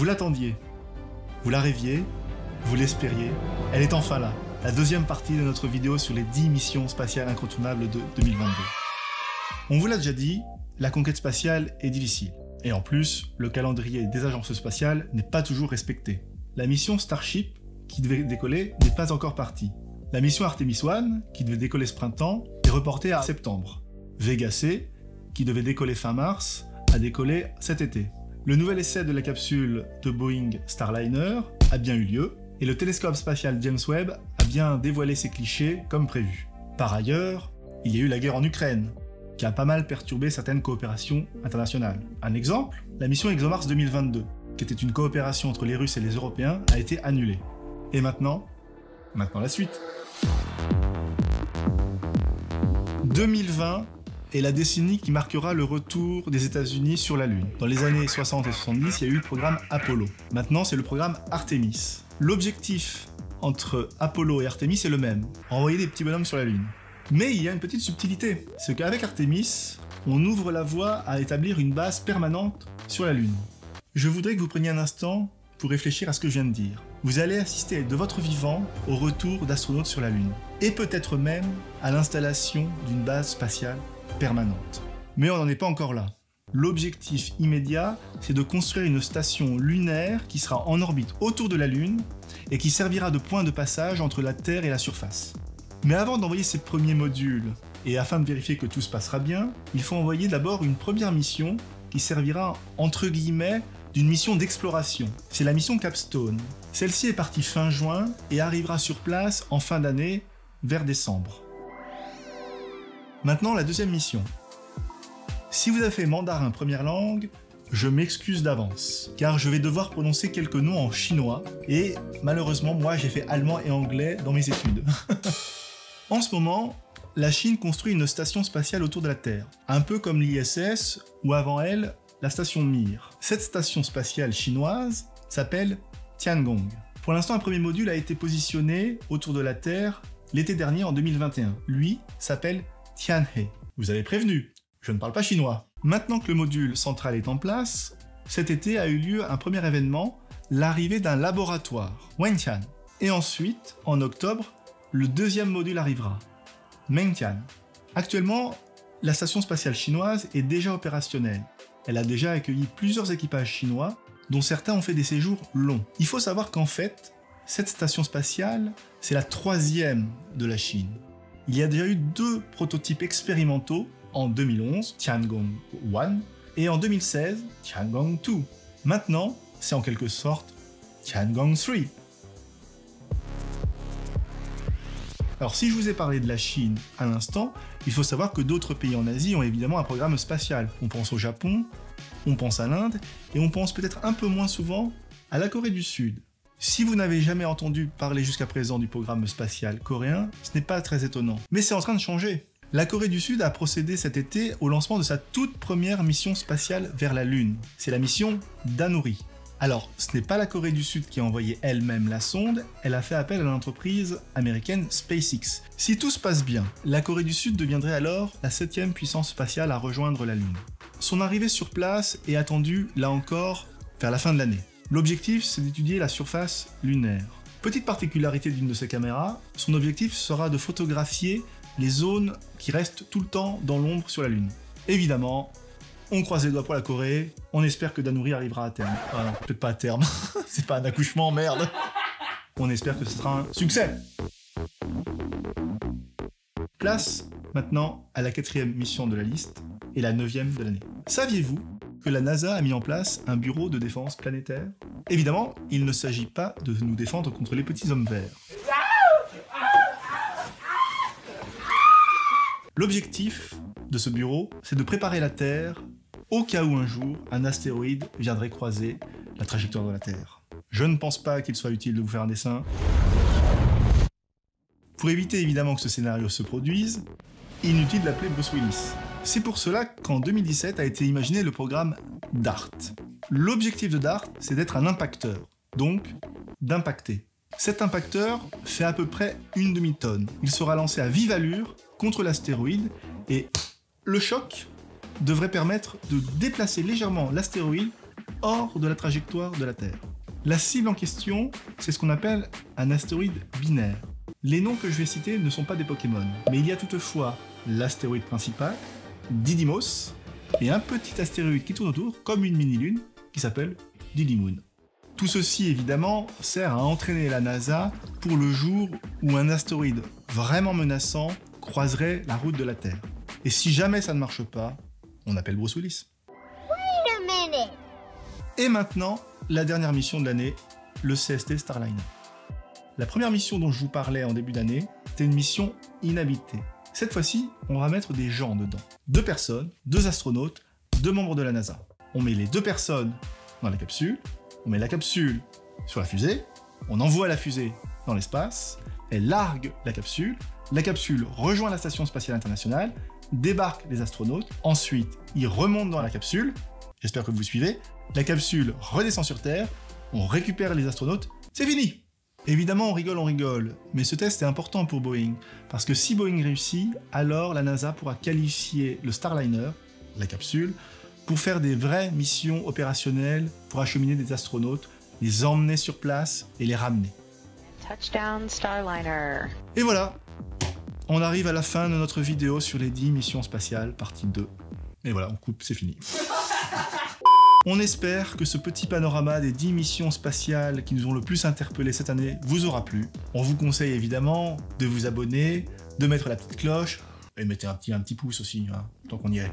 Vous l'attendiez, vous la rêviez, vous l'espériez, elle est enfin là, la deuxième partie de notre vidéo sur les 10 missions spatiales incontournables de 2022. On vous l'a déjà dit, la conquête spatiale est difficile. Et en plus, le calendrier des agences spatiales n'est pas toujours respecté. La mission Starship, qui devait décoller, n'est pas encore partie. La mission Artemis 1, qui devait décoller ce printemps, est reportée à septembre. Vega C, qui devait décoller fin mars, a décollé cet été. Le nouvel essai de la capsule de Boeing Starliner a bien eu lieu, et le télescope spatial James Webb a bien dévoilé ses clichés comme prévu. Par ailleurs, il y a eu la guerre en Ukraine, qui a pas mal perturbé certaines coopérations internationales. Un exemple, la mission ExoMars 2022, qui était une coopération entre les Russes et les Européens, a été annulée. Et maintenant la suite. 2020 est la décennie qui marquera le retour des États-Unis sur la Lune. Dans les années 60 et 70, il y a eu le programme Apollo. Maintenant, c'est le programme Artemis. L'objectif entre Apollo et Artemis est le même, envoyer des petits bonhommes sur la Lune. Mais il y a une petite subtilité, c'est qu'avec Artemis, on ouvre la voie à établir une base permanente sur la Lune. Je voudrais que vous preniez un instant pour réfléchir à ce que je viens de dire. Vous allez assister de votre vivant au retour d'astronautes sur la Lune, et peut-être même à l'installation d'une base spatiale permanente. Mais on n'en est pas encore là. L'objectif immédiat, c'est de construire une station lunaire qui sera en orbite autour de la Lune et qui servira de point de passage entre la Terre et la surface. Mais avant d'envoyer ces premiers modules, et afin de vérifier que tout se passera bien, il faut envoyer d'abord une première mission qui servira, entre guillemets, d'une mission d'exploration. C'est la mission Capstone. Celle-ci est partie fin juin et arrivera sur place en fin d'année, vers décembre. Maintenant, la deuxième mission. Si vous avez fait mandarin première langue, je m'excuse d'avance, car je vais devoir prononcer quelques noms en chinois, et malheureusement, moi j'ai fait allemand et anglais dans mes études. En ce moment, la Chine construit une station spatiale autour de la Terre, un peu comme l'ISS, ou avant elle, la station Mir. Cette station spatiale chinoise s'appelle Tiangong. Pour l'instant, un premier module a été positionné autour de la Terre l'été dernier en 2021. Lui s'appelle Tianhe. Vous avez prévenu, je ne parle pas chinois. Maintenant que le module central est en place, cet été a eu lieu un premier événement, l'arrivée d'un laboratoire, Wentian. Et ensuite, en octobre, le deuxième module arrivera, Mengtian. Actuellement, la station spatiale chinoise est déjà opérationnelle. Elle a déjà accueilli plusieurs équipages chinois, dont certains ont fait des séjours longs. Il faut savoir qu'en fait, cette station spatiale, c'est la 3e de la Chine. Il y a déjà eu 2 prototypes expérimentaux, en 2011, Tiangong 1, et en 2016, Tiangong 2. Maintenant, c'est en quelque sorte Tiangong 3. Alors si je vous ai parlé de la Chine à l'instant, il faut savoir que d'autres pays en Asie ont évidemment un programme spatial. On pense au Japon, on pense à l'Inde, et on pense peut-être un peu moins souvent à la Corée du Sud. Si vous n'avez jamais entendu parler jusqu'à présent du programme spatial coréen, ce n'est pas très étonnant. Mais c'est en train de changer. La Corée du Sud a procédé cet été au lancement de sa toute première mission spatiale vers la Lune. C'est la mission Danuri. Alors, ce n'est pas la Corée du Sud qui a envoyé elle-même la sonde, elle a fait appel à l'entreprise américaine SpaceX. Si tout se passe bien, la Corée du Sud deviendrait alors la 7e puissance spatiale à rejoindre la Lune. Son arrivée sur place est attendue, là encore, vers la fin de l'année. L'objectif, c'est d'étudier la surface lunaire. Petite particularité d'une de ses caméras, son objectif sera de photographier les zones qui restent tout le temps dans l'ombre sur la Lune. Évidemment, on croise les doigts pour la Corée, on espère que Danuri arrivera à terme. Ah non, peut-être pas à terme, c'est pas un accouchement, merde. On espère que ce sera un succès. Place maintenant à la 4e mission de la liste et la 9e de l'année. Saviez-vous que la NASA a mis en place un bureau de défense planétaire? Évidemment, il ne s'agit pas de nous défendre contre les petits hommes verts. L'objectif de ce bureau, c'est de préparer la Terre au cas où un jour un astéroïde viendrait croiser la trajectoire de la Terre. Je ne pense pas qu'il soit utile de vous faire un dessin. Pour éviter évidemment que ce scénario se produise, inutile d'appeler Bruce Willis. C'est pour cela qu'en 2017 a été imaginé le programme DART. L'objectif de DART, c'est d'être un impacteur, donc d'impacter. Cet impacteur fait à peu près une demi-tonne. Il sera lancé à vive allure contre l'astéroïde et le choc devrait permettre de déplacer légèrement l'astéroïde hors de la trajectoire de la Terre. La cible en question, c'est ce qu'on appelle un astéroïde binaire. Les noms que je vais citer ne sont pas des Pokémon, mais il y a toutefois l'astéroïde principal, Didymos, et un petit astéroïde qui tourne autour, comme une mini-lune, qui s'appelle Didymoon. Tout ceci, évidemment, sert à entraîner la NASA pour le jour où un astéroïde vraiment menaçant croiserait la route de la Terre. Et si jamais ça ne marche pas, on appelle Bruce Willis. Wait a minute. Et maintenant, la dernière mission de l'année, le CST Starliner. La première mission dont je vous parlais en début d'année, c'était une mission inhabitée. Cette fois-ci, on va mettre des gens dedans. 2 personnes, 2 astronautes, 2 membres de la NASA. On met les 2 personnes dans la capsule, on met la capsule sur la fusée, on envoie la fusée dans l'espace, elle largue la capsule rejoint la Station Spatiale Internationale, débarque les astronautes, ensuite ils remontent dans la capsule, j'espère que vous suivez, la capsule redescend sur Terre, on récupère les astronautes, c'est fini! Évidemment on rigole, mais ce test est important pour Boeing, parce que si Boeing réussit, alors la NASA pourra qualifier le Starliner, la capsule, pour faire des vraies missions opérationnelles pour acheminer des astronautes, les emmener sur place et les ramener. Touchdown Starliner. Et voilà, on arrive à la fin de notre vidéo sur les 10 missions spatiales, partie 2. Et voilà, on coupe, c'est fini. On espère que ce petit panorama des 10 missions spatiales qui nous ont le plus interpellés cette année vous aura plu. On vous conseille évidemment de vous abonner, de mettre la petite cloche, et mettez un petit pouce aussi, hein, tant qu'on y est.